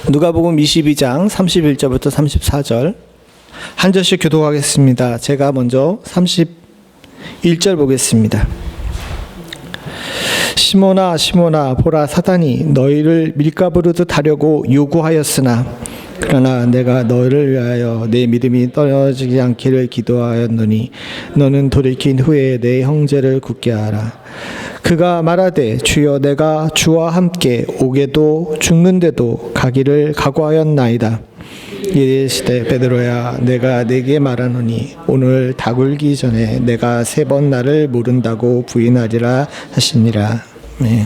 누가복음 22장 31절부터 34절 한 절씩 교독하겠습니다. 제가 먼저 31절 보겠습니다. 시몬아 시몬아 보라 사단이 너희를 밀가부르듯 하려고 요구하였으나 그러나 내가 너희를 위하여 내 믿음이 떨어지지 않기를 기도하였노니 너는 돌이킨 후에 내 형제를 굳게 하라. 그가 말하되 주여 내가 주와 함께 오게도 죽는데도 가기를 각오하였나이다. 이르시되 베드로야 내가 네게 말하노니 오늘 닭울기 전에 내가 3번 나를 모른다고 부인하리라 하시니라. 네.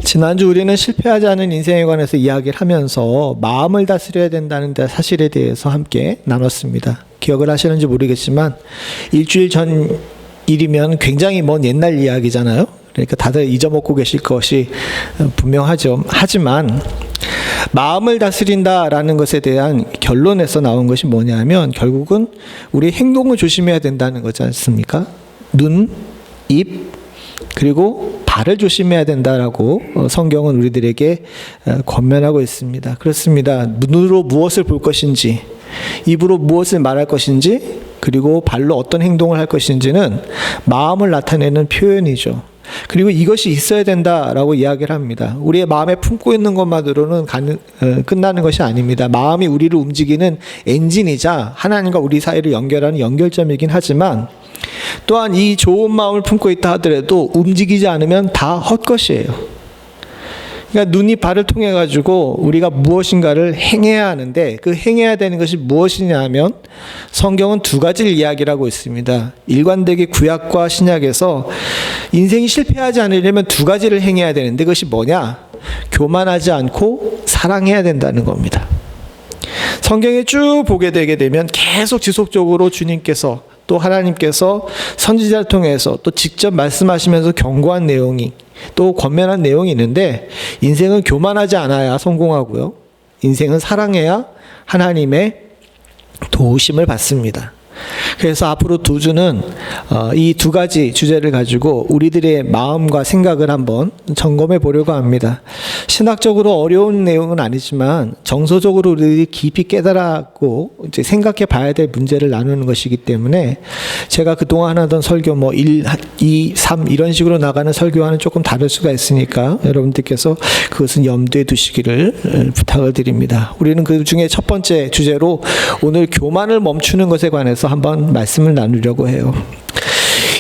지난주 우리는 실패하지 않은 인생에 관해서 이야기를 하면서 마음을 다스려야 된다는 사실에 대해서 함께 나눴습니다. 기억을 하시는지 모르겠지만 일주일 전 일이면 굉장히 먼 옛날 이야기잖아요. 그러니까 다들 잊어먹고 계실 것이 분명하죠. 하지만 마음을 다스린다라는 것에 대한 결론에서 나온 것이 뭐냐면 결국은 우리 행동을 조심해야 된다는 거지 않습니까? 눈, 입, 그리고 발을 조심해야 된다라고 성경은 우리들에게 권면하고 있습니다. 그렇습니다. 눈으로 무엇을 볼 것인지, 입으로 무엇을 말할 것인지, 그리고 발로 어떤 행동을 할 것인지는 마음을 나타내는 표현이죠. 그리고 이것이 있어야 된다라고 이야기를 합니다. 우리의 마음에 품고 있는 것만으로는 끝나는 것이 아닙니다. 마음이 우리를 움직이는 엔진이자 하나님과 우리 사이를 연결하는 연결점이긴 하지만 또한 이 좋은 마음을 품고 있다 하더라도 움직이지 않으면 다 헛것이에요. 그러니까 눈이 발을 통해 가지고 우리가 무엇인가를 행해야 하는데 그 행해야 되는 것이 무엇이냐 하면 성경은 2가지를 이야기를 하고 있습니다. 일관되게 구약과 신약에서 인생이 실패하지 않으려면 2가지를 행해야 되는데 그것이 뭐냐? 교만하지 않고 사랑해야 된다는 겁니다. 성경에 쭉 보게 되게 되면 계속 지속적으로 주님께서 또 하나님께서 선지자를 통해서 또 직접 말씀하시면서 경고한 내용이 또 권면한 내용이 있는데 인생은 교만하지 않아야 성공하고요. 인생은 사랑해야 하나님의 도우심을 받습니다. 그래서 앞으로 2주는 이 2가지 주제를 가지고 우리들의 마음과 생각을 한번 점검해 보려고 합니다. 신학적으로 어려운 내용은 아니지만 정서적으로 우리들이 깊이 깨달았고 이제 생각해 봐야 될 문제를 나누는 것이기 때문에 제가 그동안 하던 설교 1, 2, 3 이런 식으로 나가는 설교와는 조금 다를 수가 있으니까 여러분들께서 그것은 염두에 두시기를 부탁을 드립니다. 우리는 그 중에 첫 번째 주제로 오늘 교만을 멈추는 것에 관해서 한번 말씀을 나누려고 해요.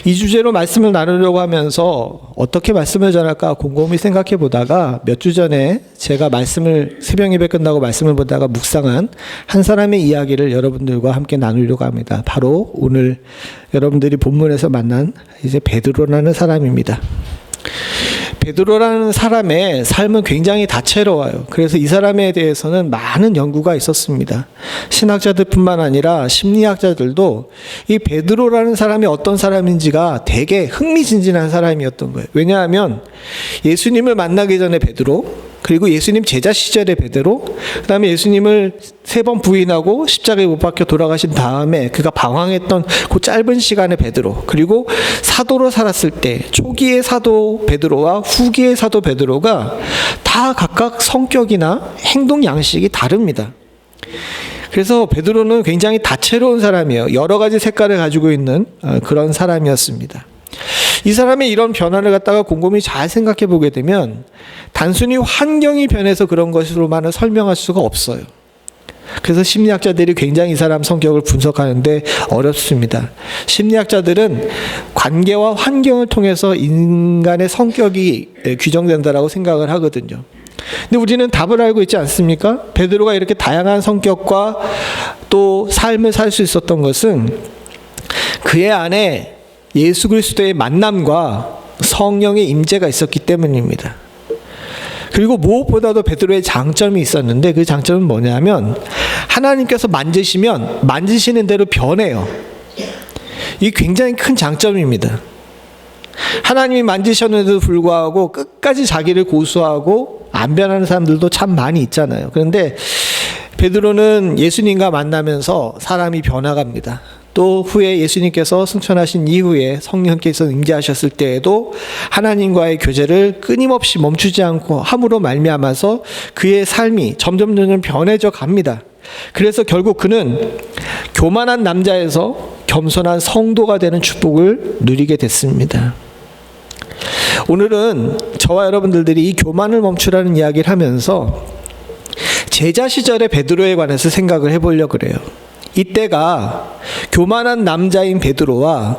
이 주제로 말씀을 나누려고 하면서 어떻게 말씀을 전할까 곰곰이 생각해 보다가 몇 주 전에 제가 새벽 예배 끝나고 말씀을 보다가 묵상한 한 사람의 이야기를 여러분들과 함께 나누려고 합니다. 바로 오늘 여러분들이 본문에서 만난 이제 베드로라는 사람입니다. 베드로라는 사람의 삶은 굉장히 다채로워요. 그래서 이 사람에 대해서는 많은 연구가 있었습니다. 신학자들뿐만 아니라 심리학자들도 이 베드로라는 사람이 어떤 사람인지가 되게 흥미진진한 사람이었던 거예요. 왜냐하면 예수님을 만나기 전에 베드로, 그리고 예수님 제자 시절의 베드로, 그 다음에 예수님을 3번 부인하고 십자가에 못 박혀 돌아가신 다음에 그가 방황했던 그 짧은 시간의 베드로, 그리고 사도로 살았을 때 초기의 사도 베드로와 후기의 사도 베드로가 다 각각 성격이나 행동 양식이 다릅니다. 그래서 베드로는 굉장히 다채로운 사람이에요. 여러 가지 색깔을 가지고 있는 그런 사람이었습니다. 이 사람의 이런 변화를 갖다가 곰곰이 잘 생각해 보게 되면 단순히 환경이 변해서 그런 것으로만은 설명할 수가 없어요. 그래서 심리학자들이 굉장히 이 사람 성격을 분석하는데 어렵습니다. 심리학자들은 관계와 환경을 통해서 인간의 성격이 규정된다라고 생각을 하거든요. 근데 우리는 답을 알고 있지 않습니까? 베드로가 이렇게 다양한 성격과 또 삶을 살 수 있었던 것은 그의 안에 예수 그리스도의 만남과 성령의 임재가 있었기 때문입니다. 그리고 무엇보다도 베드로의 장점이 있었는데 그 장점은 뭐냐면 하나님께서 만지시면 만지시는 대로 변해요. 이게 굉장히 큰 장점입니다. 하나님이 만지셨는데도 불구하고 끝까지 자기를 고수하고 안 변하는 사람들도 참 많이 있잖아요. 그런데 베드로는 예수님과 만나면서 사람이 변화갑니다. 또 후에 예수님께서 승천하신 이후에 성령께서 임재하셨을 때에도 하나님과의 교제를 끊임없이 멈추지 않고 함으로 말미암아서 그의 삶이 점점 변해져 갑니다. 그래서 결국 그는 교만한 남자에서 겸손한 성도가 되는 축복을 누리게 됐습니다. 오늘은 저와 여러분들이 이 교만을 멈추라는 이야기를 하면서 제자 시절의 베드로에 관해서 생각을 해보려고 그래요. 이때가 교만한 남자인 베드로와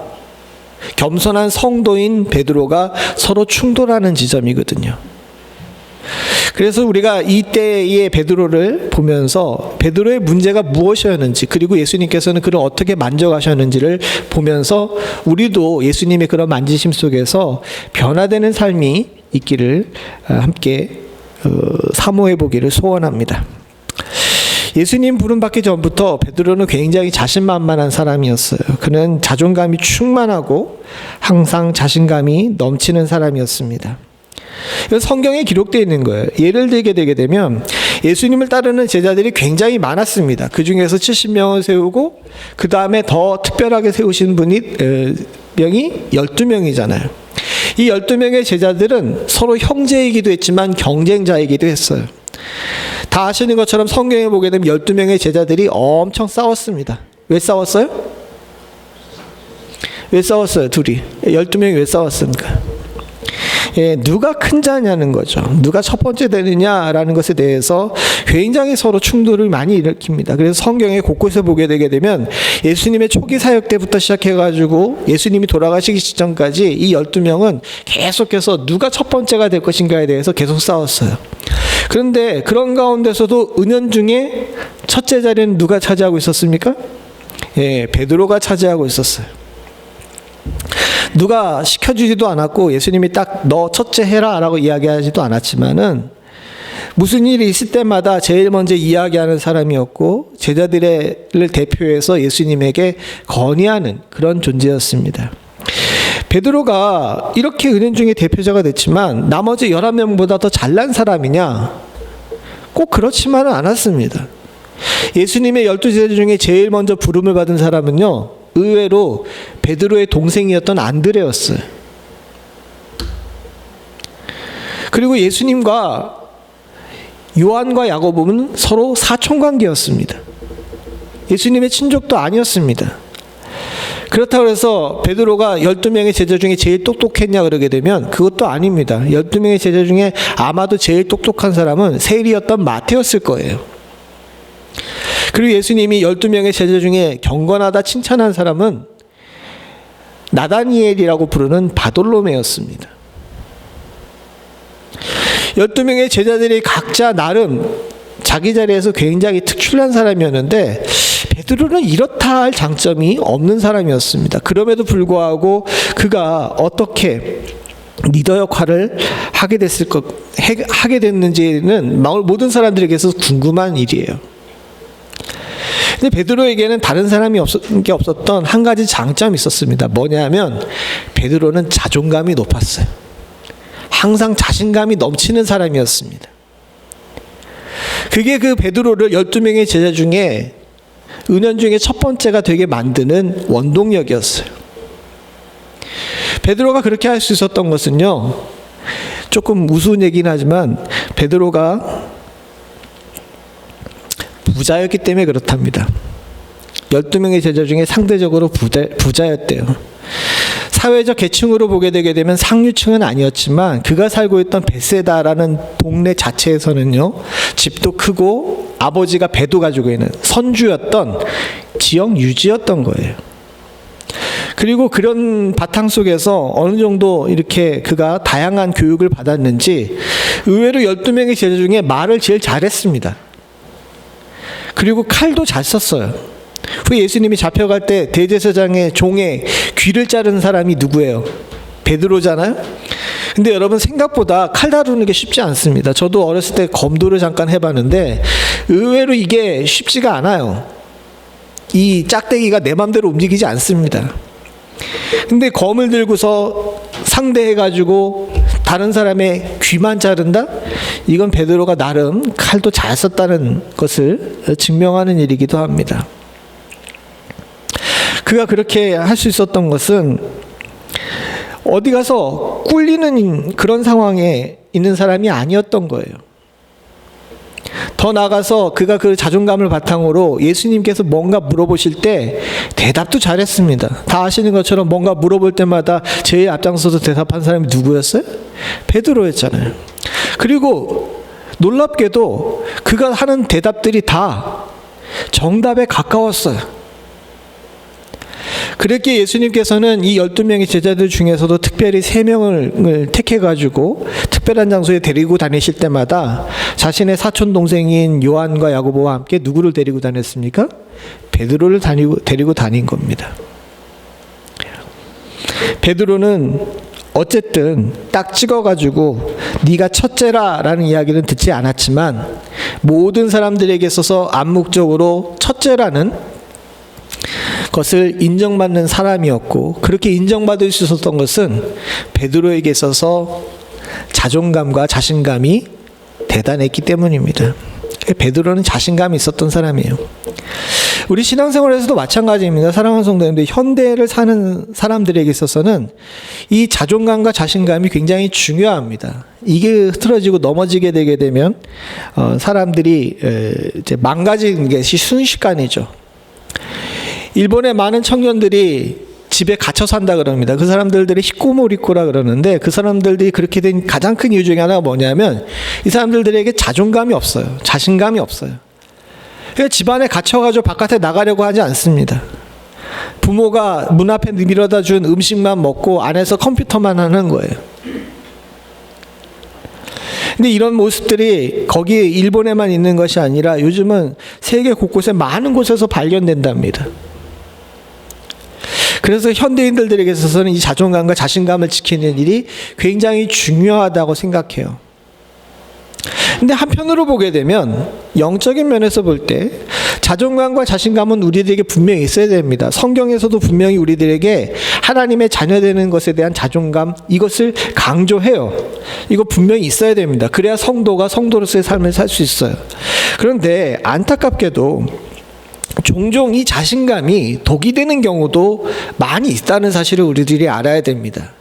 겸손한 성도인 베드로가 서로 충돌하는 지점이거든요. 그래서 우리가 이때의 베드로를 보면서 베드로의 문제가 무엇이었는지, 그리고 예수님께서는 그를 어떻게 만져가셨는지를 보면서 우리도 예수님의 그런 만지심 속에서 변화되는 삶이 있기를 함께 사모해 보기를 소원합니다. 예수님 부름받기 전부터 베드로는 굉장히 자신만만한 사람이었어요. 그는 자존감이 충만하고 항상 자신감이 넘치는 사람이었습니다. 성경에 기록되어 있는 거예요. 예를 들게 되게 되면 예수님을 따르는 제자들이 굉장히 많았습니다. 그 중에서 70명을 세우고 그 다음에 더 특별하게 세우신 분이 명이 12명이잖아요. 이 12명의 제자들은 서로 형제이기도 했지만 경쟁자이기도 했어요. 다 아시는 것처럼 성경에 보게 되면 12명의 제자들이 엄청 싸웠습니다. 왜 싸웠어요? 왜 싸웠어요? 둘이. 12명이 왜 싸웠습니까? 누가 큰 자냐는 거죠. 누가 첫 번째 되느냐라는 것에 대해서 굉장히 서로 충돌을 많이 일으킵니다. 그래서 성경에 곳곳에 보게 되게 되면 예수님의 초기 사역 때부터 시작해가지고 예수님이 돌아가시기 직전까지 이 12명은 계속해서 누가 첫 번째가 될 것인가에 대해서 계속 싸웠어요. 그런데 그런 가운데서도 은연중에 첫째 자리는 누가 차지하고 있었습니까? 베드로가 차지하고 있었어요. 누가 시켜주지도 않았고 예수님이 딱 너 첫째 해라 라고 이야기하지도 않았지만은 무슨 일이 있을 때마다 제일 먼저 이야기하는 사람이었고 제자들을 대표해서 예수님에게 건의하는 그런 존재였습니다. 베드로가 이렇게 은연중에 대표자가 됐지만 나머지 11명보다 더 잘난 사람이냐? 꼭 그렇지만은 않았습니다. 예수님의 12제자 중에 제일 먼저 부름을 받은 사람은요, 의외로 베드로의 동생이었던 안드레였어요. 그리고 예수님과 요한과 야고보는 서로 사촌관계였습니다. 예수님의 친족도 아니었습니다. 그렇다고 해서 베드로가 12명의 제자 중에 제일 똑똑했냐 그러게 되면 그것도 아닙니다. 12명의 제자 중에 아마도 제일 똑똑한 사람은 세리였던 마태였을 거예요. 그리고 예수님이 12명의 제자 중에 경건하다 칭찬한 사람은 나다니엘이라고 부르는 바돌로메였습니다. 12명의 제자들이 각자 나름 자기 자리에서 굉장히 특출난 사람이었는데 베드로는 이렇다 할 장점이 없는 사람이었습니다. 그럼에도 불구하고 그가 어떻게 리더 역할을 하게 됐는지는 모든 사람들에게서 궁금한 일이에요. 근데 베드로에게는 다른 사람이 없었던 한 가지 장점이 있었습니다. 뭐냐면 베드로는 자존감이 높았어요. 항상 자신감이 넘치는 사람이었습니다. 그게 그 베드로를 12명의 제자 중에 은연중에 첫 번째가 되게 만드는 원동력이었어요. 베드로가 그렇게 할 수 있었던 것은요, 조금 우스운 얘기긴 하지만 베드로가 부자였기 때문에 그렇답니다. 12명의 제자 중에 상대적으로 부자였대요. 사회적 계층으로 보게 되게 되면 상류층은 아니었지만 그가 살고 있던 베세다라는 동네 자체에서는요, 집도 크고 아버지가 배도 가지고 있는 선주였던 지역 유지였던 거예요. 그리고 그런 바탕 속에서 어느 정도 이렇게 그가 다양한 교육을 받았는지 의외로 12명의 제자 중에 말을 제일 잘했습니다. 그리고 칼도 잘 썼어요. 후에 예수님이 잡혀갈 때 대제사장의 종의 귀를 자른 사람이 누구예요? 베드로잖아요. 근데 여러분 생각보다 칼 다루는 게 쉽지 않습니다. 저도 어렸을 때 검도를 잠깐 해봤는데 의외로 이게 쉽지가 않아요. 이 짝대기가 내 맘대로 움직이지 않습니다. 근데 검을 들고서 상대해가지고 다른 사람의 귀만 자른다? 이건 베드로가 나름 칼도 잘 썼다는 것을 증명하는 일이기도 합니다. 그가 그렇게 할 수 있었던 것은 어디 가서 꿀리는 그런 상황에 있는 사람이 아니었던 거예요. 더 나아가서 그가 그 자존감을 바탕으로 예수님께서 뭔가 물어보실 때 대답도 잘했습니다. 다 아시는 것처럼 뭔가 물어볼 때마다 제일 앞장서서 대답한 사람이 누구였어요? 베드로였잖아요. 그리고 놀랍게도 그가 하는 대답들이 다 정답에 가까웠어요. 그렇게 예수님께서는 이 12명의 제자들 중에서도 특별히 3명을 택해가지고 특별한 장소에 데리고 다니실 때마다 자신의 사촌 동생인 요한과 야고보와 함께 누구를 데리고 다녔습니까? 베드로를 데리고 다닌 겁니다. 베드로는 어쨌든 딱 찍어가지고 네가 첫째라라는 이야기는 듣지 않았지만 모든 사람들에게 있어서 암묵적으로 첫째라는 것을 인정받는 사람이었고, 그렇게 인정받을 수 있었던 것은 베드로에게 있어서 자존감과 자신감이 대단했기 때문입니다. 베드로는 자신감이 있었던 사람이에요. 우리 신앙생활에서도 마찬가지입니다. 사랑하는 성도님들, 현대를 사는 사람들에게 있어서는 이 자존감과 자신감이 굉장히 중요합니다. 이게 흐트러지고 넘어지게 되게 되면 사람들이 이제 망가지는 것이 순식간이죠. 일본의 많은 청년들이 집에 갇혀 산다 그럽니다. 그 사람들이 히코모리코라 그러는데, 그 사람들이 그렇게 된 가장 큰 이유 중에 하나가 뭐냐면 이 사람들에게 자존감이 없어요. 자신감이 없어요. 그래서 집안에 갇혀가지고 바깥에 나가려고 하지 않습니다. 부모가 문 앞에 밀어다 준 음식만 먹고 안에서 컴퓨터만 하는 거예요. 근데 이런 모습들이 거기 일본에만 있는 것이 아니라 요즘은 세계 곳곳에 많은 곳에서 발견된답니다. 그래서 현대인들에게 있어서는 이 자존감과 자신감을 지키는 일이 굉장히 중요하다고 생각해요. 근데 한편으로 보게 되면 영적인 면에서 볼 때 자존감과 자신감은 우리들에게 분명히 있어야 됩니다. 성경에서도 분명히 우리들에게 하나님의 자녀되는 것에 대한 자존감, 이것을 강조해요. 이거 분명히 있어야 됩니다. 그래야 성도가 성도로서의 삶을 살 수 있어요. 그런데 안타깝게도 종종 이 자신감이 독이 되는 경우도 많이 있다는 사실을 우리들이 알아야 됩니다.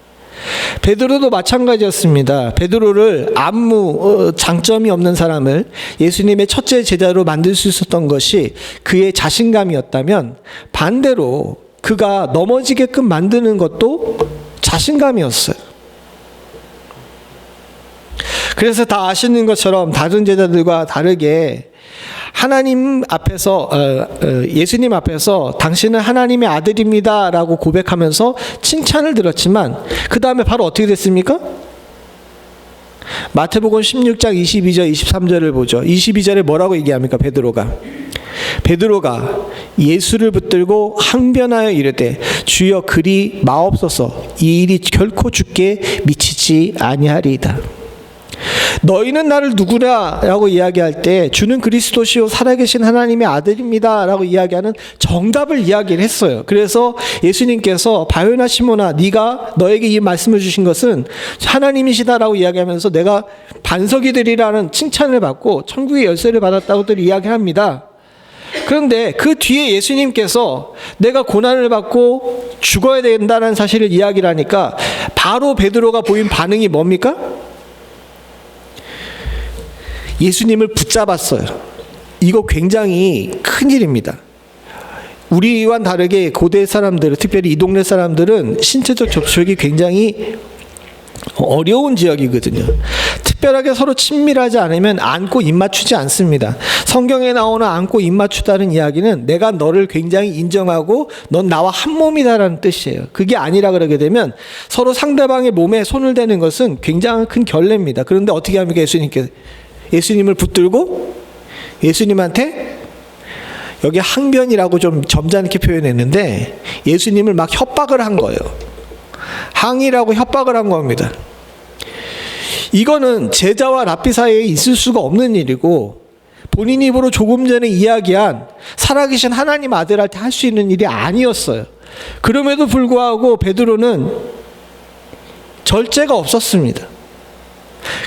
베드로도 마찬가지였습니다. 베드로를 아무 장점이 없는 사람을 예수님의 첫째 제자로 만들 수 있었던 것이 그의 자신감이었다면, 반대로 그가 넘어지게끔 만드는 것도 자신감이었어요. 그래서 다 아시는 것처럼 다른 제자들과 다르게 하나님 앞에서 예수님 앞에서 당신은 하나님의 아들입니다 라고 고백하면서 칭찬을 들었지만 그 다음에 바로 어떻게 됐습니까? 마태복음 16장 22절 23절을 보죠. 22절에 뭐라고 얘기합니까? 베드로가 예수를 붙들고 항변하여 이르되 주여 그리 마옵소서, 이 일이 결코 주께 미치지 아니하리이다. 너희는 나를 누구냐 라고 이야기할 때 주는 그리스도시요 살아계신 하나님의 아들입니다 라고 이야기하는 정답을 이야기를 했어요. 그래서 예수님께서 바요나 시몬아, 네가 너에게 이 말씀을 주신 것은 하나님이시다라고 이야기하면서 내가 반석이 되리라는 칭찬을 받고 천국의 열쇠를 받았다고들 이야기합니다. 그런데 그 뒤에 예수님께서 내가 고난을 받고 죽어야 된다는 사실을 이야기를 하니까 바로 베드로가 보인 반응이 뭡니까? 예수님을 붙잡았어요. 이거 굉장히 큰일입니다. 우리와는 다르게 고대 사람들, 특별히 이 동네 사람들은 신체적 접촉이 굉장히 어려운 지역이거든요. 특별하게 서로 친밀하지 않으면 안고 입 맞추지 않습니다. 성경에 나오는 안고 입 맞추다는 이야기는 내가 너를 굉장히 인정하고 넌 나와 한 몸이다라는 뜻이에요. 그게 아니라 그러게 되면 서로 상대방의 몸에 손을 대는 것은 굉장히 큰 결례입니다. 그런데 어떻게 합니까? 예수님을 붙들고 예수님한테, 여기 항변이라고 좀 점잖게 표현했는데 예수님을 막 협박을 한 거예요. 항의라고 협박을 한 겁니다. 이거는 제자와 랍비 사이에 있을 수가 없는 일이고, 본인 입으로 조금 전에 이야기한 살아계신 하나님 아들한테 할 수 있는 일이 아니었어요. 그럼에도 불구하고 베드로는 절제가 없었습니다.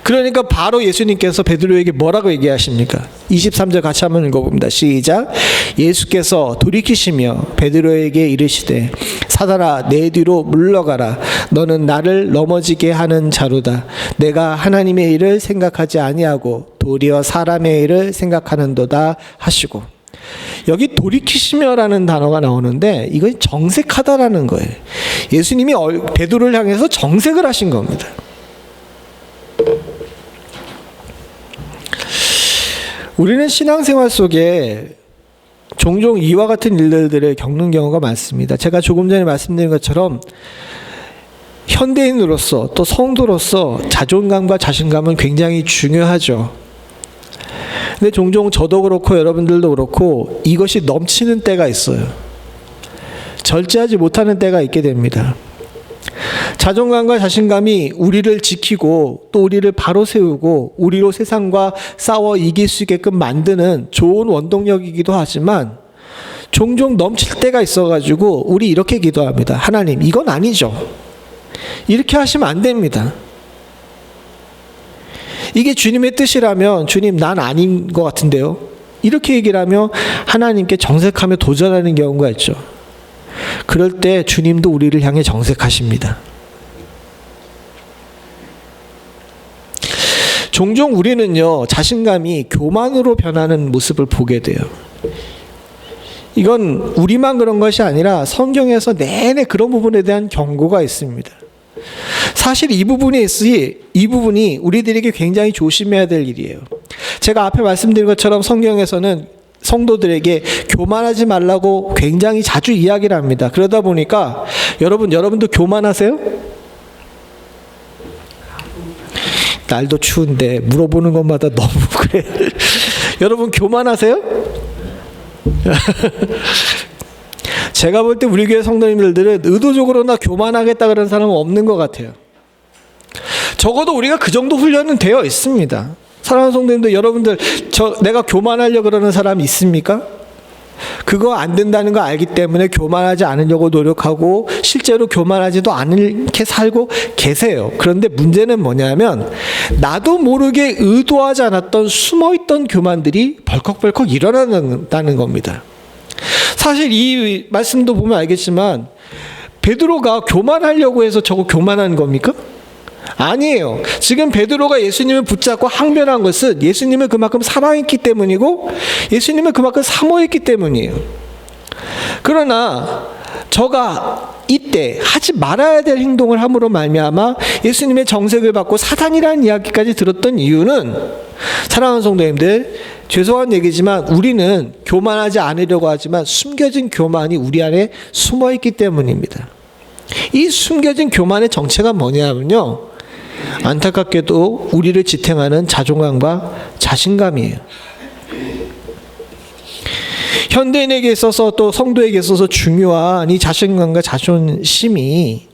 그러니까 바로 예수님께서 베드로에게 뭐라고 얘기하십니까? 23절 같이 한번 읽어봅니다. 시작. 예수께서 돌이키시며 베드로에게 이르시되 사단아 내 뒤로 물러가라. 너는 나를 넘어지게 하는 자로다. 내가 하나님의 일을 생각하지 아니하고 도리어 사람의 일을 생각하는도다 하시고. 여기 돌이키시며라는 단어가 나오는데 이건 정색하다라는 거예요. 예수님이 베드로를 향해서 정색을 하신 겁니다. 우리는 신앙생활 속에 종종 이와 같은 일들을 겪는 경우가 많습니다. 제가 조금 전에 말씀드린 것처럼 현대인으로서 또 성도로서 자존감과 자신감은 굉장히 중요하죠. 근데 종종 저도 그렇고 여러분들도 그렇고 이것이 넘치는 때가 있어요. 절제하지 못하는 때가 있게 됩니다. 자존감과 자신감이 우리를 지키고 또 우리를 바로 세우고 우리로 세상과 싸워 이길 수 있게끔 만드는 좋은 원동력이기도 하지만 종종 넘칠 때가 있어가지고 우리 이렇게 기도합니다. 하나님, 이건 아니죠. 이렇게 하시면 안 됩니다. 이게 주님의 뜻이라면 주님 난 아닌 것 같은데요. 이렇게 얘기를 하며 하나님께 정색하며 도전하는 경우가 있죠. 그럴 때 주님도 우리를 향해 정색하십니다. 종종 우리는요, 자신감이 교만으로 변하는 모습을 보게 돼요. 이건 우리만 그런 것이 아니라 성경에서 내내 그런 부분에 대한 경고가 있습니다. 사실 이 부분이 우리들에게 굉장히 조심해야 될 일이에요. 제가 앞에 말씀드린 것처럼 성경에서는 성도들에게 교만하지 말라고 굉장히 자주 이야기를 합니다. 그러다 보니까 여러분도 교만하세요? 날도 추운데 물어보는 것마다 너무 그래. 여러분 교만하세요? 제가 볼 때 우리 교회 성도님들은 의도적으로나 교만하겠다 그런 사람은 없는 것 같아요. 적어도 우리가 그 정도 훈련은 되어 있습니다. 사랑하는 성도님들, 여러분들 내가 교만하려고 그러는 사람 있습니까? 그거 안 된다는 거 알기 때문에 교만하지 않으려고 노력하고 실제로 교만하지도 않게 살고 계세요. 그런데 문제는 뭐냐면 나도 모르게 의도하지 않았던 숨어있던 교만들이 벌컥벌컥 일어난다는 겁니다. 사실 이 말씀도 보면 알겠지만 베드로가 교만하려고 해서 저거 교만한 겁니까? 아니에요. 지금 베드로가 예수님을 붙잡고 항변한 것은 예수님을 그만큼 사랑했기 때문이고 예수님을 그만큼 사모했기 때문이에요. 그러나 저가 이때 하지 말아야 될 행동을 함으로 말미암아 예수님의 정색을 받고 사단이라는 이야기까지 들었던 이유는, 사랑하는 성도님들, 죄송한 얘기지만 우리는 교만하지 않으려고 하지만 숨겨진 교만이 우리 안에 숨어있기 때문입니다. 이 숨겨진 교만의 정체가 뭐냐면요, 안타깝게도 우리를 지탱하는 자존감과 자신감이에요. 현대인에게 있어서 또 성도에게 있어서 중요한 이 자신감과 자존심이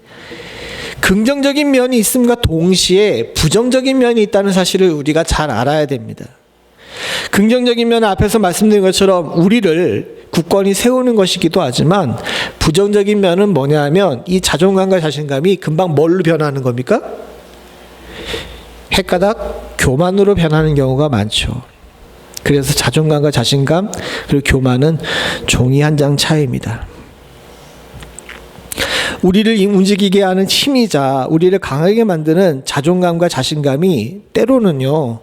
긍정적인 면이 있음과 동시에 부정적인 면이 있다는 사실을 우리가 잘 알아야 됩니다. 긍정적인 면은 앞에서 말씀드린 것처럼 우리를 굳건히 세우는 것이기도 하지만 부정적인 면은 뭐냐 하면 이 자존감과 자신감이 금방 뭘로 변하는 겁니까? 헷가닥 교만으로 변하는 경우가 많죠. 그래서 자존감과 자신감 그리고 교만은 종이 한 장 차이입니다. 우리를 움직이게 하는 힘이자 우리를 강하게 만드는 자존감과 자신감이 때로는요,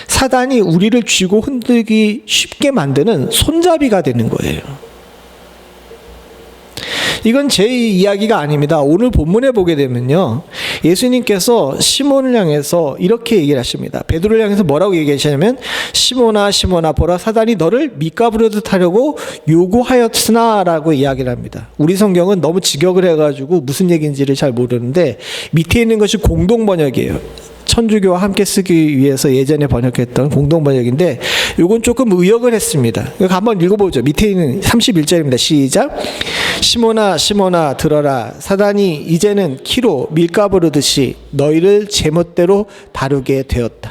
사단이 우리를 쥐고 흔들기 쉽게 만드는 손잡이가 되는 거예요. 이건 제 이야기가 아닙니다. 오늘 본문에 보게 되면요, 예수님께서 시몬을 향해서 이렇게 얘기를 하십니다. 베드로를 향해서 뭐라고 얘기하시냐면 시몬아 시몬아 보라 사단이 너를 밑가부르듯 하려고 요구하였으나 라고 이야기를 합니다. 우리 성경은 너무 직역을 해가지고 무슨 얘기인지를 잘 모르는데 밑에 있는 것이 공동번역이에요. 천주교와 함께 쓰기 위해서 예전에 번역했던 공동번역인데 이건 조금 의역을 했습니다. 이거 한번 읽어보죠. 밑에 있는 31절입니다. 시작. 시몬아 시몬아 들어라. 사단이 이제는 키로 밀가부르듯이 너희를 제멋대로 다루게 되었다.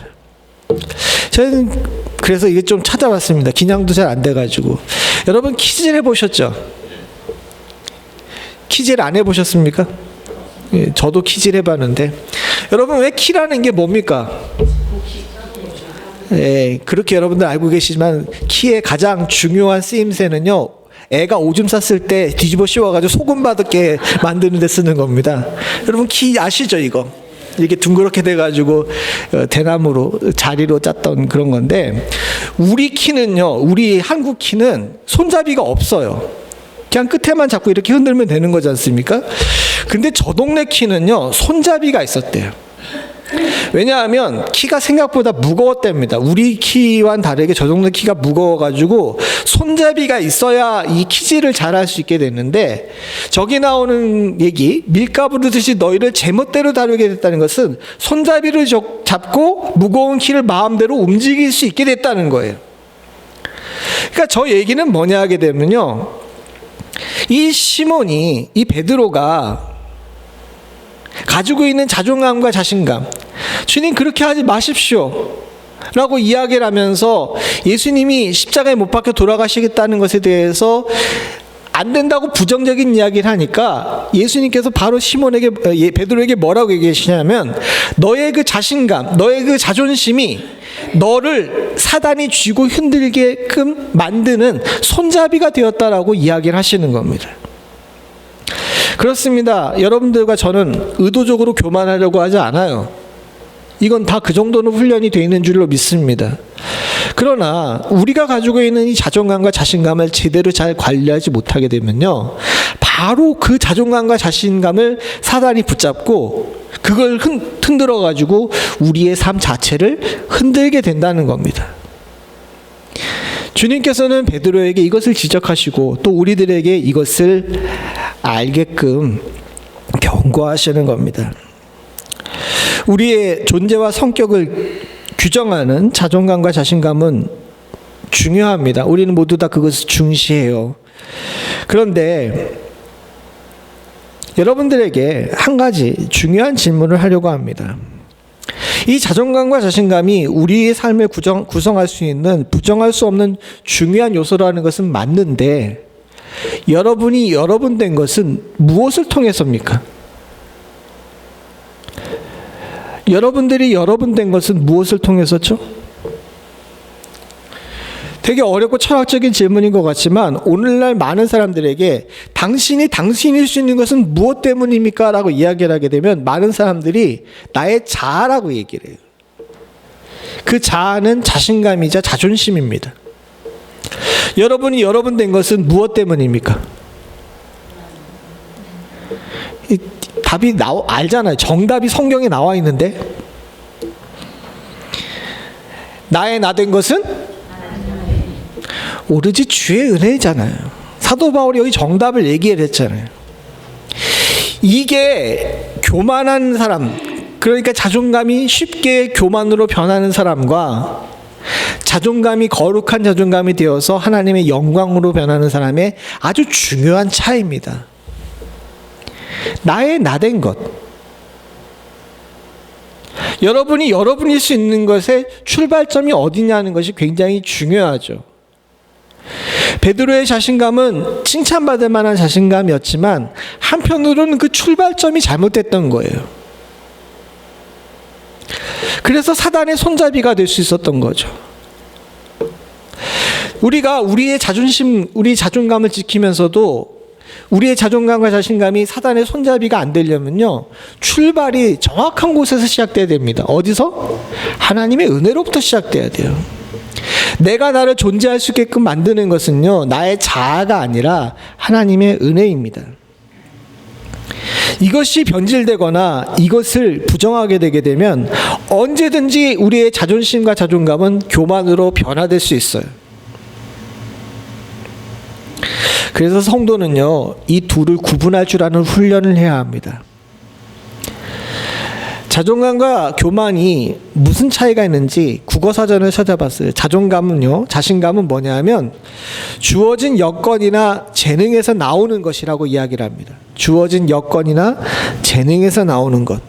저는 그래서 이게 좀 찾아봤습니다. 기냥도 잘 안 돼가지고. 여러분 퀴즈를 해보셨죠? 퀴즈를 안 해보셨습니까? 예, 저도 퀴즈를 해봤는데 여러분, 왜 키라는 게 뭡니까? 예, 그렇게 여러분들 알고 계시지만 키의 가장 중요한 쓰임새는요, 애가 오줌 쌌을 때 뒤집어 씌워가지고 소금 받게 만드는 데 쓰는 겁니다. 여러분, 키 아시죠, 이거? 이렇게 둥그렇게 돼가지고 대나무로 자리로 짰던 그런 건데, 우리 키는요, 우리 한국 키는 손잡이가 없어요. 그냥 끝에만 잡고 이렇게 흔들면 되는 거지 않습니까? 근데 저 동네 키는요, 손잡이가 있었대요. 왜냐하면 키가 생각보다 무거웠답니다. 우리 키와는 다르게 저 동네 키가 무거워가지고 손잡이가 있어야 이 키질을 잘할 수 있게 됐는데, 저기 나오는 얘기, 밀가부르듯이 너희를 제멋대로 다루게 됐다는 것은 손잡이를 잡고 무거운 키를 마음대로 움직일 수 있게 됐다는 거예요. 그러니까 저 얘기는 뭐냐 하게 되면요, 이 시몬이, 이 베드로가 가지고 있는 자존감과 자신감, 주님 그렇게 하지 마십시오 라고 이야기를 하면서 예수님이 십자가에 못 박혀 돌아가시겠다는 것에 대해서 안 된다고 부정적인 이야기를 하니까 예수님께서 바로 시몬에게, 베드로에게 뭐라고 얘기하시냐면, 너의 그 자신감, 너의 그 자존심이 너를 사단이 쥐고 흔들게끔 만드는 손잡이가 되었다라고 이야기를 하시는 겁니다. 그렇습니다. 여러분들과 저는 의도적으로 교만하려고 하지 않아요. 이건 다 그 정도는 훈련이 되어 있는 줄로 믿습니다. 그러나 우리가 가지고 있는 이 자존감과 자신감을 제대로 잘 관리하지 못하게 되면요, 바로 그 자존감과 자신감을 사단이 붙잡고 그걸 흔들어 가지고 우리의 삶 자체를 흔들게 된다는 겁니다. 주님께서는 베드로에게 이것을 지적하시고 또 우리들에게 이것을 알게끔 경고하시는 겁니다. 우리의 존재와 성격을 규정하는 자존감과 자신감은 중요합니다. 우리는 모두 다 그것을 중시해요. 그런데 여러분들에게 한 가지 중요한 질문을 하려고 합니다. 이 자존감과 자신감이 우리의 삶을 구성할 수 있는, 부정할 수 없는 중요한 요소라는 것은 맞는데, 여러분이 여러분 된 것은 무엇을 통해서입니까? 여러분들이 여러분 된 것은 무엇을 통해서죠? 되게 어렵고 철학적인 질문인 것 같지만, 오늘날 많은 사람들에게 당신이 당신일 수 있는 것은 무엇 때문입니까? 라고 이야기를 하게 되면 많은 사람들이 나의 자아라고 얘기를 해요. 그 자아는 자신감이자 자존심입니다. 여러분이 여러분 된 것은 무엇 때문입니까? 답이 알잖아요. 정답이 성경에 나와 있는데, 나의 나 된 것은 오로지 주의 은혜잖아요. 사도 바울이 여기 정답을 얘기를 했잖아요. 이게 교만한 사람, 그러니까 자존감이 쉽게 교만으로 변하는 사람과 자존감이 거룩한 자존감이 되어서 하나님의 영광으로 변하는 사람의 아주 중요한 차이입니다. 나의 나 된 것, 여러분이 여러분일 수 있는 것의 출발점이 어디냐는 것이 굉장히 중요하죠. 베드로의 자신감은 칭찬받을 만한 자신감이었지만 한편으로는 그 출발점이 잘못됐던 거예요. 그래서 사단의 손잡이가 될 수 있었던 거죠. 우리가 우리의 자존심, 우리 자존감을 지키면서도 우리의 자존감과 자신감이 사단의 손잡이가 안 되려면요, 출발이 정확한 곳에서 시작돼야 됩니다. 어디서? 하나님의 은혜로부터 시작돼야 돼요. 내가 나를 존재할 수 있게끔 만드는 것은요, 나의 자아가 아니라 하나님의 은혜입니다. 이것이 변질되거나 이것을 부정하게 되게 되면 언제든지 우리의 자존심과 자존감은 교만으로 변화될 수 있어요. 그래서 성도는요, 이 둘을 구분할 줄 아는 훈련을 해야 합니다. 자존감과 교만이 무슨 차이가 있는지 국어사전을 찾아봤어요. 자존감은요, 자신감은 뭐냐 하면 주어진 여건이나 재능에서 나오는 것이라고 이야기를 합니다. 주어진 여건이나 재능에서 나오는 것.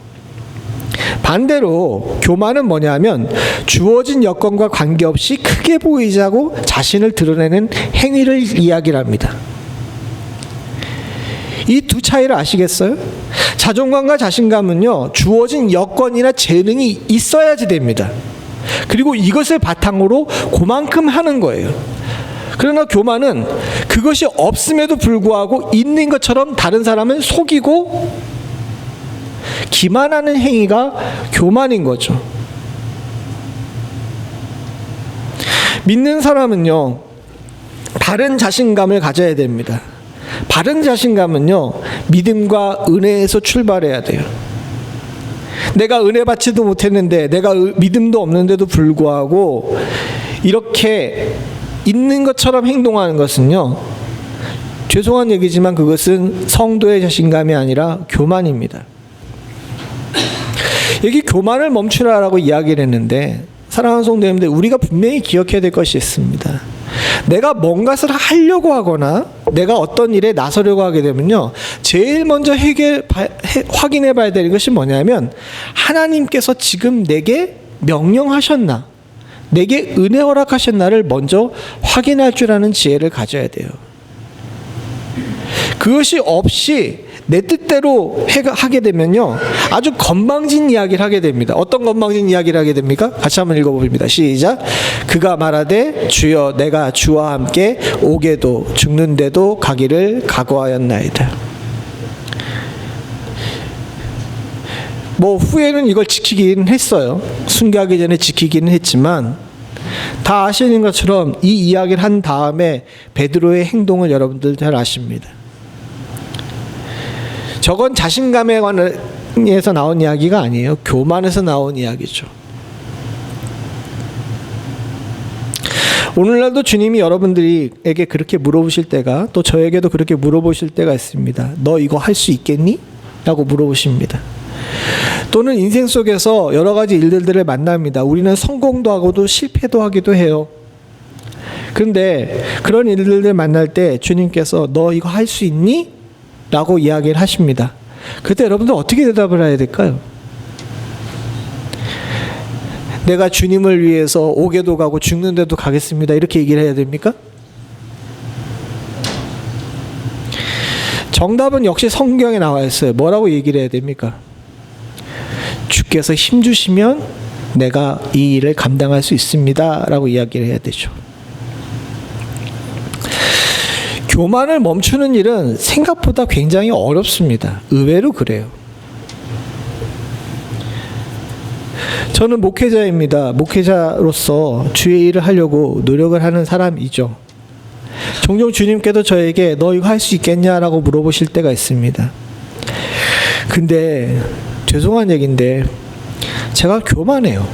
반대로 교만은 뭐냐 하면 주어진 여건과 관계없이 크게 보이자고 자신을 드러내는 행위를 이야기를 합니다. 이 두 차이를 아시겠어요? 자존감과 자신감은요, 주어진 여건이나 재능이 있어야지 됩니다. 그리고 이것을 바탕으로 그만큼 하는 거예요. 그러나 교만은 그것이 없음에도 불구하고 있는 것처럼 다른 사람을 속이고 기만하는 행위가 교만인 거죠. 믿는 사람은요, 바른 자신감을 가져야 됩니다. 바른 자신감은요, 믿음과 은혜에서 출발해야 돼요. 내가 은혜 받지도 못했는데, 내가 믿음도 없는데도 불구하고 이렇게 있는 것처럼 행동하는 것은요, 죄송한 얘기지만 그것은 성도의 자신감이 아니라 교만입니다. 여기 교만을 멈추라라고 이야기를 했는데, 사랑하는 성도님들, 우리가 분명히 기억해야 될 것이 있습니다. 내가 뭔가를 하려고 하거나 내가 어떤 일에 나서려고 하게 되면요, 제일 먼저 확인해 봐야 되는 것이 뭐냐면, 하나님께서 지금 내게 명령하셨나, 내게 은혜 허락하셨나를 먼저 확인할 줄 아는 지혜를 가져야 돼요. 그것이 없이 내 뜻대로 하게 되면요, 아주 건방진 이야기를 하게 됩니다. 어떤 건방진 이야기를 하게 됩니까? 같이 한번 읽어봅니다. 시작. 그가 말하되 주여 내가 주와 함께 오게도 죽는데도 가기를 각오하였나이다. 후에는 이걸 지키긴 했어요. 순교하기 전에 지키기는 했지만, 다 아시는 것처럼 이 이야기를 한 다음에 베드로의 행동을 여러분들 잘 아십니다. 저건 자신감에 관해서 나온 이야기가 아니에요. 교만에서 나온 이야기죠. 오늘날도 주님이 여러분들에게 그렇게 물어보실 때가, 또 저에게도 그렇게 물어보실 때가 있습니다. 너 이거 할 수 있겠니? 라고 물어보십니다. 또는 인생 속에서 여러 가지 일들을 만납니다. 우리는 성공도 하고도 실패도 하기도 해요. 그런데 그런 일들을 만날 때 주님께서 너 이거 할 수 있니? 라고 이야기를 하십니다. 그때 여러분들 어떻게 대답을 해야 될까요? 내가 주님을 위해서 오게도 가고 죽는데도 가겠습니다, 이렇게 얘기를 해야 됩니까? 정답은 역시 성경에 나와 있어요. 뭐라고 얘기를 해야 됩니까? 주께서 힘 주시면 내가 이 일을 감당할 수 있습니다 라고 이야기를 해야 되죠. 교만을 멈추는 일은 생각보다 굉장히 어렵습니다. 의외로 그래요. 저는 목회자입니다. 목회자로서 주의 일을 하려고 노력을 하는 사람이죠. 종종 주님께서 저에게 너 이거 할 수 있겠냐라고 물어보실 때가 있습니다. 근데 죄송한 얘기인데 제가 교만해요.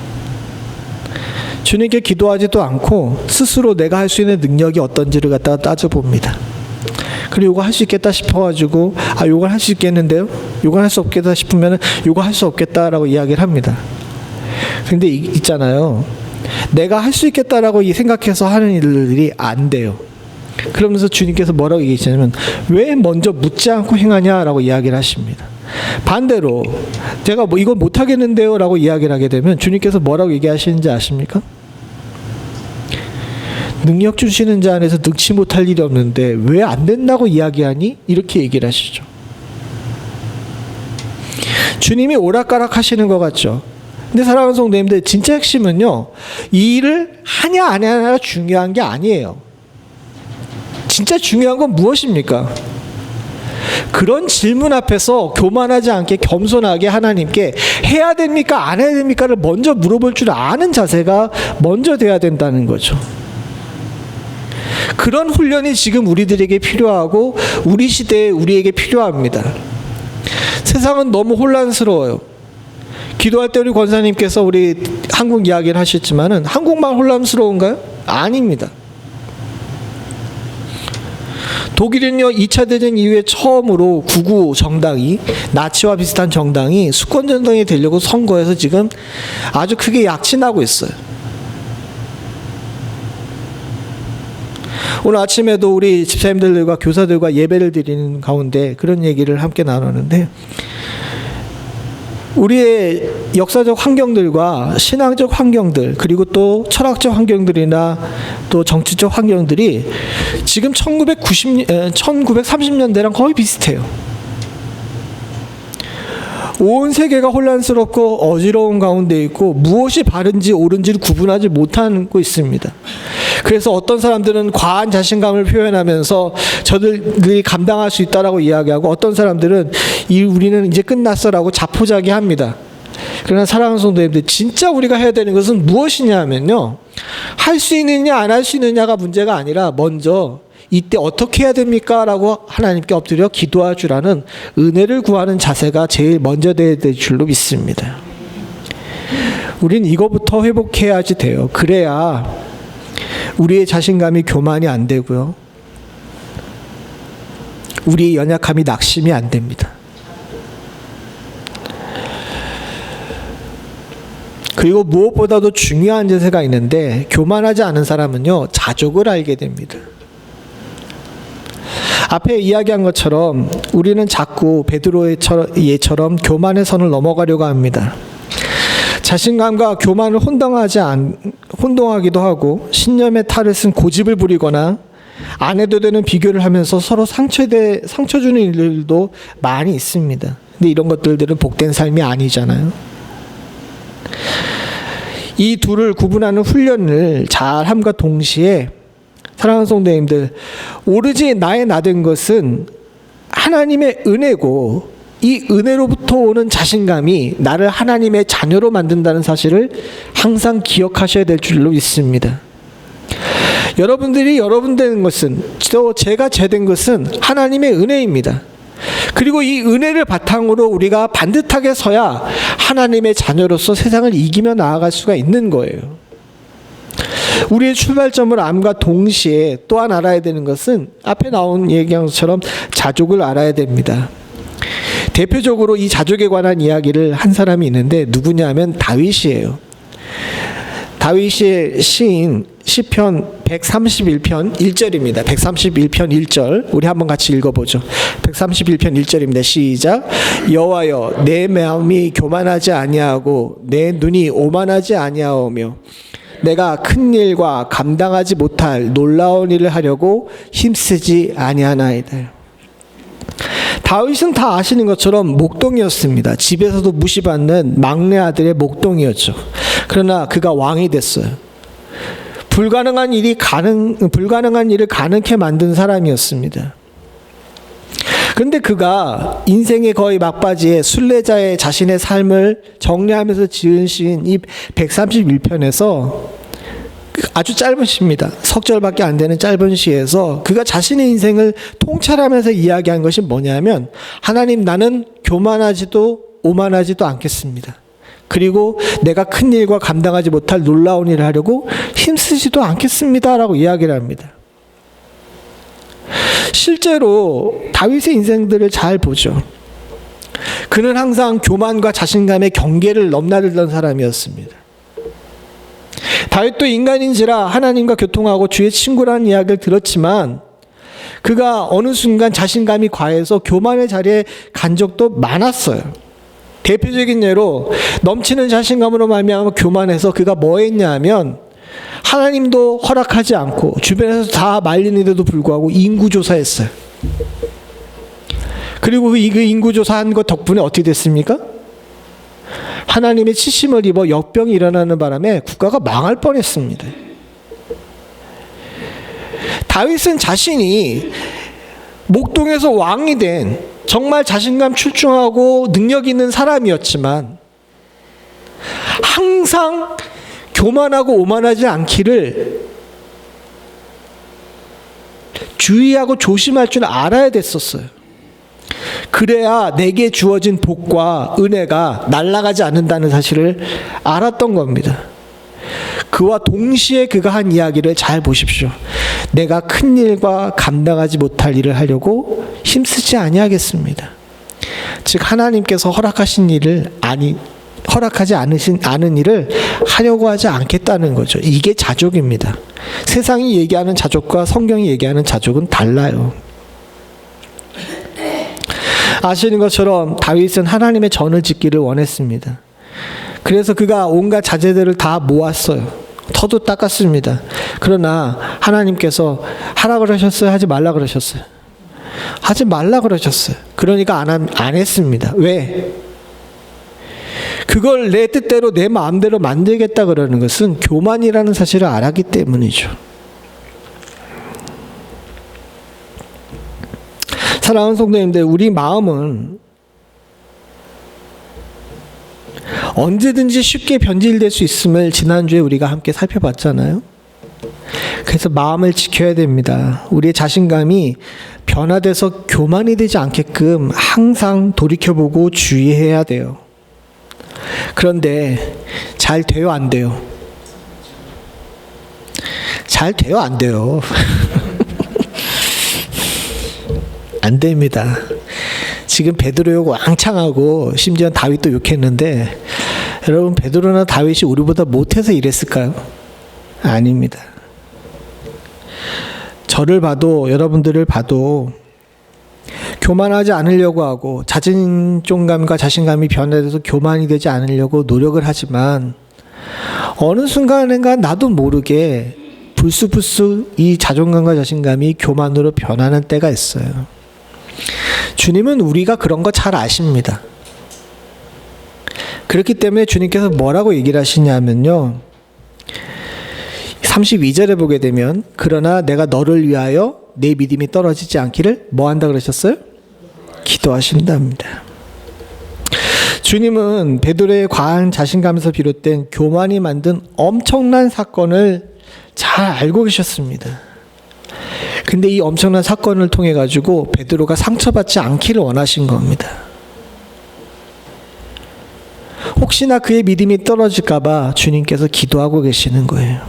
주님께 기도하지도 않고 스스로 내가 할 수 있는 능력이 어떤지를 갖다가 따져봅니다. 그리고 이거 할 수 있겠다 싶어가지고 이걸 할 수 있겠는데요? 이건 할 수 없겠다 싶으면 이거 할 수 없겠다라고 이야기를 합니다. 근데 있잖아요, 내가 할 수 있겠다라고 생각해서 하는 일들이 안 돼요. 그러면서 주님께서 뭐라고 얘기하시냐면 왜 먼저 묻지 않고 행하냐라고 이야기를 하십니다. 반대로 제가 이거 못하겠는데요 라고 이야기를 하게 되면 주님께서 뭐라고 얘기하시는지 아십니까? 능력 주시는 자 안에서 능치 못할 일이 없는데 왜 안 된다고 이야기하니? 이렇게 얘기를 하시죠. 주님이 오락가락 하시는 것 같죠. 근데 사랑하는 성도님들, 진짜 핵심은요, 이 일을 하냐 안 하냐가 중요한 게 아니에요. 진짜 중요한 건 무엇입니까? 그런 질문 앞에서 교만하지 않게 겸손하게 하나님께 해야 됩니까 안 해야 됩니까를 먼저 물어볼 줄 아는 자세가 먼저 돼야 된다는 거죠. 그런 훈련이 지금 우리들에게 필요하고 우리 시대에 우리에게 필요합니다. 세상은 너무 혼란스러워요. 기도할 때 우리 권사님께서 우리 한국 이야기를 하셨지만은 한국만 혼란스러운가요? 아닙니다. 독일은요, 2차 대전 이후에 처음으로 구구 정당이, 나치와 비슷한 정당이 수권 정당이 되려고 선거해서 지금 아주 크게 약진하고 있어요. 오늘 아침에도 우리 집사님들과 교사들과 예배를 드리는 가운데 그런 얘기를 함께 나눴는데, 우리의 역사적 환경들과 신앙적 환경들, 그리고 또 철학적 환경들이나 또 정치적 환경들이 지금 1930년대랑 거의 비슷해요. 온 세계가 혼란스럽고 어지러운 가운데 있고 무엇이 바른지 옳은지를 구분하지 못하고 있습니다. 그래서 어떤 사람들은 과한 자신감을 표현하면서 저들이 감당할 수 있다라고 이야기하고, 어떤 사람들은 우리는 이제 끝났어라고 자포자기합니다. 그러나 사랑하는 성도님들, 진짜 우리가 해야 되는 것은 무엇이냐 하면요, 할 수 있느냐 안 할 수 있느냐가 문제가 아니라 먼저 이때 어떻게 해야 됩니까? 라고 하나님께 엎드려 기도할 줄 아는 은혜를 구하는 자세가 제일 먼저 돼야 될 줄로 믿습니다. 우린 이거부터 회복해야지 돼요. 그래야 우리의 자신감이 교만이 안 되고요, 우리의 연약함이 낙심이 안 됩니다. 그리고 무엇보다도 중요한 자세가 있는데, 교만하지 않은 사람은요, 자족을 알게 됩니다. 앞에 이야기한 것처럼 우리는 자꾸 베드로의 예처럼 교만의 선을 넘어가려고 합니다. 자신감과 교만을 혼동하기도 하고, 신념의 탈을 쓴 고집을 부리거나 안 해도 되는 비교를 하면서 서로 상처 주는 일들도 많이 있습니다. 근데 이런 것들은 복된 삶이 아니잖아요. 이 둘을 구분하는 훈련을 잘 함과 동시에, 사랑하는 성도님들, 오로지 나의 나된 것은 하나님의 은혜고, 이 은혜로부터 오는 자신감이 나를 하나님의 자녀로 만든다는 사실을 항상 기억하셔야 될 줄로 믿습니다. 여러분들이 여러분 되는 것은, 또 제가 제 된 것은 하나님의 은혜입니다. 그리고 이 은혜를 바탕으로 우리가 반듯하게 서야 하나님의 자녀로서 세상을 이기며 나아갈 수가 있는 거예요. 우리의 출발점을 암과 동시에 또한 알아야 되는 것은 앞에 나온 얘기한 것처럼 자족을 알아야 됩니다. 대표적으로 이 자족에 관한 이야기를 한 사람이 있는데, 누구냐 하면 다윗이에요. 다윗의 시인 시편 131편 1절입니다. 131편 1절 우리 한번 같이 읽어보죠. 131편 1절입니다. 시작. 여호와여, 내 마음이 교만하지 아니하고 내 눈이 오만하지 아니하오며 내가 큰 일과 감당하지 못할 놀라운 일을 하려고 힘쓰지 아니하나이다. 다윗은 다 아시는 것처럼 목동이었습니다. 집에서도 무시받는 막내 아들의 목동이었죠. 그러나 그가 왕이 됐어요. 불가능한 일을 가능케 만든 사람이었습니다. 그런데 그가 인생의 거의 막바지에 순례자의 자신의 삶을 정리하면서 지은 시인 이 131편에서 아주 짧은 시입니다. 석절밖에 안 되는 짧은 시에서 그가 자신의 인생을 통찰하면서 이야기한 것이 뭐냐면, 하나님, 나는 교만하지도 오만하지도 않겠습니다. 그리고 내가 큰 일과 감당하지 못할 놀라운 일을 하려고 힘쓰지도 않겠습니다 라고 이야기를 합니다. 실제로 다윗의 인생들을 잘 보죠. 그는 항상 교만과 자신감의 경계를 넘나들던 사람이었습니다. 다윗도 인간인지라 하나님과 교통하고 주의 친구라는 이야기를 들었지만, 그가 어느 순간 자신감이 과해서 교만의 자리에 간 적도 많았어요. 대표적인 예로 넘치는 자신감으로 말미암아 교만해서 그가 뭐 했냐 하면, 하나님도 허락하지 않고 주변에서 다 말리는데도 불구하고 인구조사했어요. 그리고 그 인구조사한 것 덕분에 어떻게 됐습니까? 하나님의 치심을 입어 역병이 일어나는 바람에 국가가 망할 뻔했습니다. 다윗은 자신이 목동에서 왕이 된 정말 자신감 출중하고 능력 있는 사람이었지만, 항상 교만하고 오만하지 않기를 주의하고 조심할 줄 알아야 됐었어요. 그래야 내게 주어진 복과 은혜가 날아가지 않는다는 사실을 알았던 겁니다. 그와 동시에 그가 한 이야기를 잘 보십시오. 내가 큰 일과 감당하지 못할 일을 하려고 힘쓰지 아니하겠습니다. 즉, 하나님께서 허락하신 일을 허락하지 않은 일을 하려고 하지 않겠다는 거죠. 이게 자족입니다. 세상이 얘기하는 자족과 성경이 얘기하는 자족은 달라요. 아시는 것처럼 다윗은 하나님의 전을 짓기를 원했습니다. 그래서 그가 온갖 자재들을 다 모았어요. 터도 닦았습니다. 그러나 하나님께서 하라 그러셨어요? 하지 말라 그러셨어요? 하지 말라 그러셨어요. 그러니까 안 했습니다. 왜? 그걸 내 뜻대로 내 마음대로 만들겠다 그러는 것은 교만이라는 사실을 알았기 때문이죠. 사랑하는 성도님들, 우리 마음은 언제든지 쉽게 변질될 수 있음을 지난주에 우리가 함께 살펴봤잖아요. 그래서 마음을 지켜야 됩니다. 우리의 자신감이 변화돼서 교만이 되지 않게끔 항상 돌이켜보고 주의해야 돼요. 그런데 잘 돼요, 안 돼요? 잘 돼요, 안 돼요? 안 됩니다. 지금 베드로 욕 왕창하고 심지어 다윗도 욕했는데 여러분, 베드로나 다윗이 우리보다 못해서 이랬을까요? 아닙니다. 저를 봐도, 여러분들을 봐도 교만하지 않으려고 하고 자존감과 자신감이 변화돼서 교만이 되지 않으려고 노력을 하지만 어느 순간인가 나도 모르게 불쑥불쑥 이 자존감과 자신감이 교만으로 변하는 때가 있어요. 주님은 우리가 그런 거 잘 아십니다. 그렇기 때문에 주님께서 뭐라고 얘기를 하시냐면요, 32절에 보게 되면 그러나 내가 너를 위하여 내 믿음이 떨어지지 않기를 뭐 한다 그러셨어요? 기도하신답니다. 주님은 베드로의 과한 자신감에서 비롯된 교만이 만든 엄청난 사건을 잘 알고 계셨습니다. 근데 이 엄청난 사건을 통해 가지고 베드로가 상처받지 않기를 원하신 겁니다. 혹시나 그의 믿음이 떨어질까 봐 주님께서 기도하고 계시는 거예요.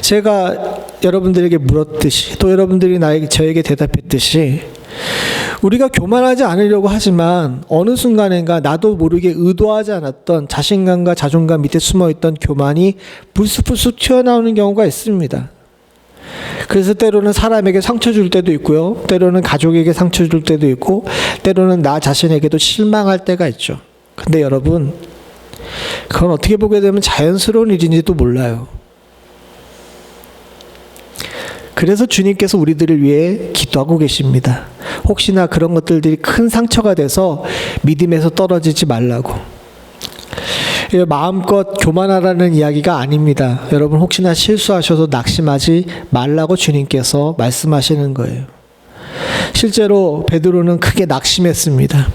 제가 여러분들에게 물었듯이, 또 여러분들이 저에게 대답했듯이, 우리가 교만하지 않으려고 하지만 어느 순간인가 나도 모르게 의도하지 않았던 자신감과 자존감 밑에 숨어있던 교만이 불쑥불쑥 튀어나오는 경우가 있습니다. 그래서 때로는 사람에게 상처 줄 때도 있고요, 때로는 가족에게 상처 줄 때도 있고, 때로는 나 자신에게도 실망할 때가 있죠. 근데 여러분, 그건 어떻게 보게 되면 자연스러운 일인지도 몰라요. 그래서 주님께서 우리들을 위해 기도하고 계십니다. 혹시나 그런 것들이 큰 상처가 돼서 믿음에서 떨어지지 말라고. 마음껏 교만하라는 이야기가 아닙니다. 여러분, 혹시나 실수하셔도 낙심하지 말라고 주님께서 말씀하시는 거예요. 실제로 베드로는 크게 낙심했습니다.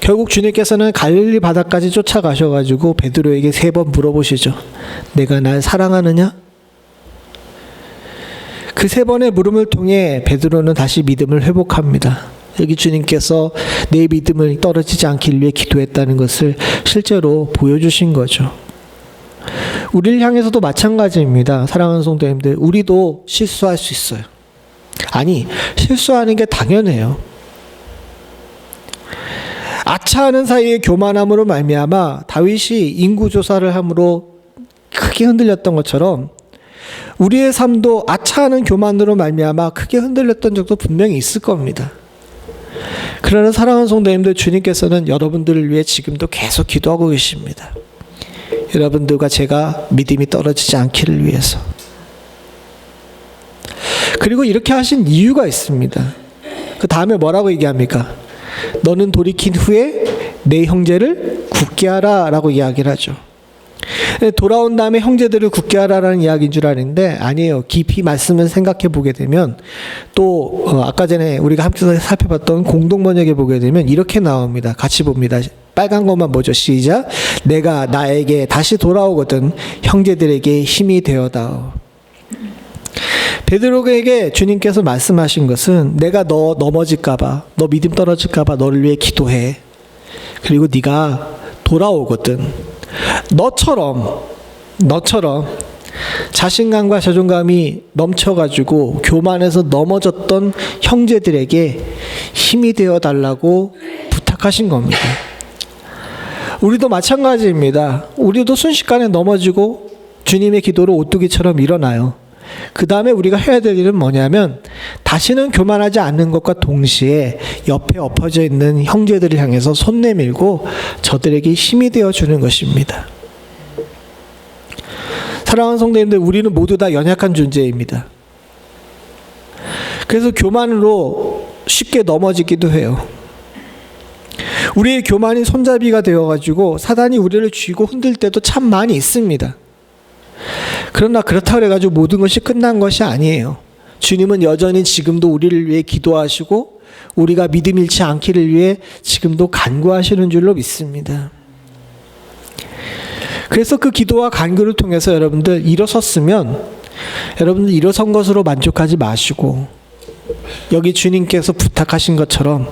결국 주님께서는 갈릴리 바다까지 쫓아가셔가지고 베드로에게 3번 물어보시죠. 내가 날 사랑하느냐? 그 3번의 물음을 통해 베드로는 다시 믿음을 회복합니다. 여기 주님께서 내 믿음을 떨어지지 않기 위해 기도했다는 것을 실제로 보여주신 거죠. 우리를 향해서도 마찬가지입니다. 사랑하는 성도님들, 우리도 실수할 수 있어요. 아니, 실수하는 게 당연해요. 아차하는 사이에 교만함으로 말미암아 다윗이 인구조사를 함으로 크게 흔들렸던 것처럼 우리의 삶도 아차하는 교만으로 말미암아 크게 흔들렸던 적도 분명히 있을 겁니다. 그러나 사랑하는 성도님들, 주님께서는 여러분들을 위해 지금도 계속 기도하고 계십니다. 여러분들과 제가 믿음이 떨어지지 않기를 위해서. 그리고 이렇게 하신 이유가 있습니다. 그 다음에 뭐라고 얘기합니까? 너는 돌이킨 후에 내 형제를 굳게 하라 라고 이야기를 하죠. 돌아온 다음에 형제들을 굳게 하라라는 이야기인 줄 아는데 아니에요. 깊이 말씀을 생각해 보게 되면 또 아까 전에 우리가 함께 살펴봤던 공동번역에 보게 되면 이렇게 나옵니다. 같이 봅니다. 빨간 것만 보죠. 시작. 내가 나에게 다시 돌아오거든 형제들에게 힘이 되어다오. 베드로에게 주님께서 말씀하신 것은 내가 너 넘어질까 봐, 너 믿음 떨어질까 봐 너를 위해 기도해. 그리고 네가 돌아오거든 너처럼 자신감과 자존감이 넘쳐가지고 교만해서 넘어졌던 형제들에게 힘이 되어 달라고 부탁하신 겁니다. 우리도 마찬가지입니다. 우리도 순식간에 넘어지고 주님의 기도로 오뚜기처럼 일어나요. 그 다음에 우리가 해야 될 일은 뭐냐면 다시는 교만하지 않는 것과 동시에 옆에 엎어져 있는 형제들을 향해서 손 내밀고 저들에게 힘이 되어주는 것입니다. 사랑하는 성도님들, 우리는 모두 다 연약한 존재입니다. 그래서 교만으로 쉽게 넘어지기도 해요. 우리의 교만이 손잡이가 되어가지고 사단이 우리를 쥐고 흔들 때도 참 많이 있습니다. 그러나 그렇다고 해가지고 모든 것이 끝난 것이 아니에요. 주님은 여전히 지금도 우리를 위해 기도하시고 우리가 믿음 잃지 않기를 위해 지금도 간구하시는 줄로 믿습니다. 그래서 그 기도와 간구를 통해서 여러분들 일어섰으면 여러분들 일어선 것으로 만족하지 마시고 여기 주님께서 부탁하신 것처럼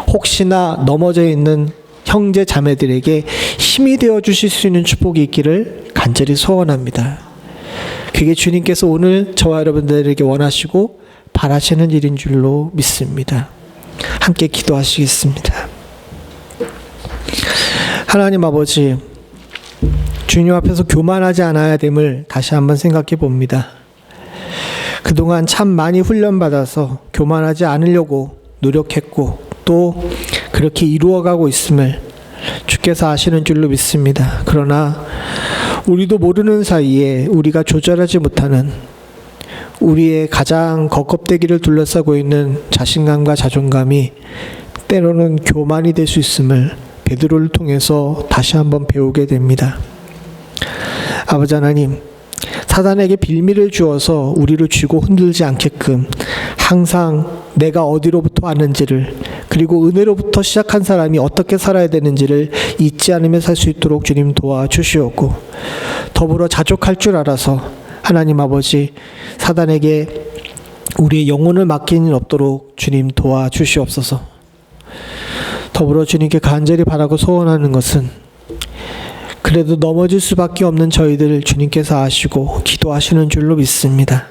혹시나 넘어져 있는 형제 자매들에게 힘이 되어 주실 수 있는 축복이 있기를 간절히 소원합니다. 그게 주님께서 오늘 저와 여러분들에게 원하시고 바라시는 일인 줄로 믿습니다. 함께 기도하시겠습니다. 하나님 아버지, 주님 앞에서 교만하지 않아야 됨을 다시 한번 생각해 봅니다. 그동안 참 많이 훈련받아서 교만하지 않으려고 노력했고 또 그렇게 이루어가고 있음을 주께서 아시는 줄로 믿습니다. 그러나 우리도 모르는 사이에 우리가 조절하지 못하는 우리의 가장 겉껍데기를 둘러싸고 있는 자신감과 자존감이 때로는 교만이 될 수 있음을 베드로를 통해서 다시 한번 배우게 됩니다. 아버지 하나님, 사단에게 빌미를 주어서 우리를 쥐고 흔들지 않게끔 항상 내가 어디로부터 왔는지를, 그리고 은혜로부터 시작한 사람이 어떻게 살아야 되는지를 잊지 않으며 살 수 있도록 주님 도와주시옵고, 더불어 자족할 줄 알아서 하나님 아버지 사단에게 우리의 영혼을 맡기는 일 없도록 주님 도와주시옵소서. 더불어 주님께 간절히 바라고 소원하는 것은 그래도 넘어질 수밖에 없는 저희들을 주님께서 아시고 기도하시는 줄로 믿습니다.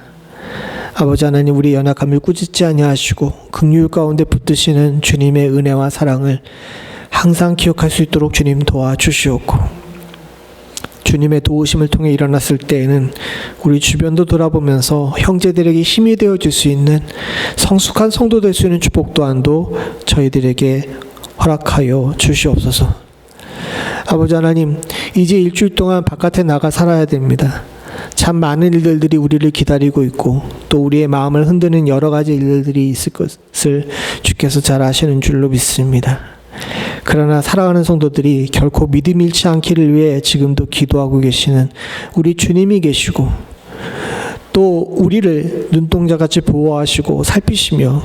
아버지 하나님, 우리 연약함을 꾸짖지 아니하시고 긍휼 가운데 붙드시는 주님의 은혜와 사랑을 항상 기억할 수 있도록 주님 도와주시옵고, 주님의 도우심을 통해 일어났을 때에는 우리 주변도 돌아보면서 형제들에게 힘이 되어줄 수 있는 성숙한 성도 될 수 있는 축복 또한도 저희들에게 허락하여 주시옵소서. 아버지 하나님, 이제 일주일 동안 바깥에 나가 살아야 됩니다. 참 많은 일들이 우리를 기다리고 있고 또 우리의 마음을 흔드는 여러 가지 일들이 있을 것을 주께서 잘 아시는 줄로 믿습니다. 그러나 사랑하는 성도들이 결코 믿음 잃지 않기를 위해 지금도 기도하고 계시는 우리 주님이 계시고 또 우리를 눈동자같이 보호하시고 살피시며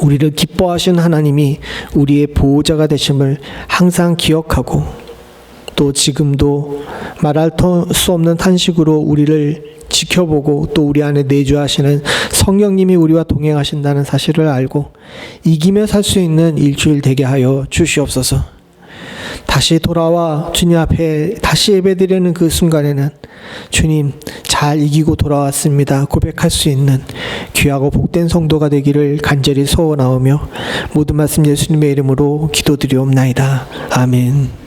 우리를 기뻐하신 하나님이 우리의 보호자가 되심을 항상 기억하고 또 지금도 말할 수 없는 탄식으로 우리를 지켜보고 또 우리 안에 내주하시는 성령님이 우리와 동행하신다는 사실을 알고 이기며 살 수 있는 일주일 되게 하여 주시옵소서. 다시 돌아와 주님 앞에 다시 예배드리는 그 순간에는 주님 잘 이기고 돌아왔습니다 고백할 수 있는 귀하고 복된 성도가 되기를 간절히 소원하오며 모든 말씀 예수님의 이름으로 기도드리옵나이다. 아멘.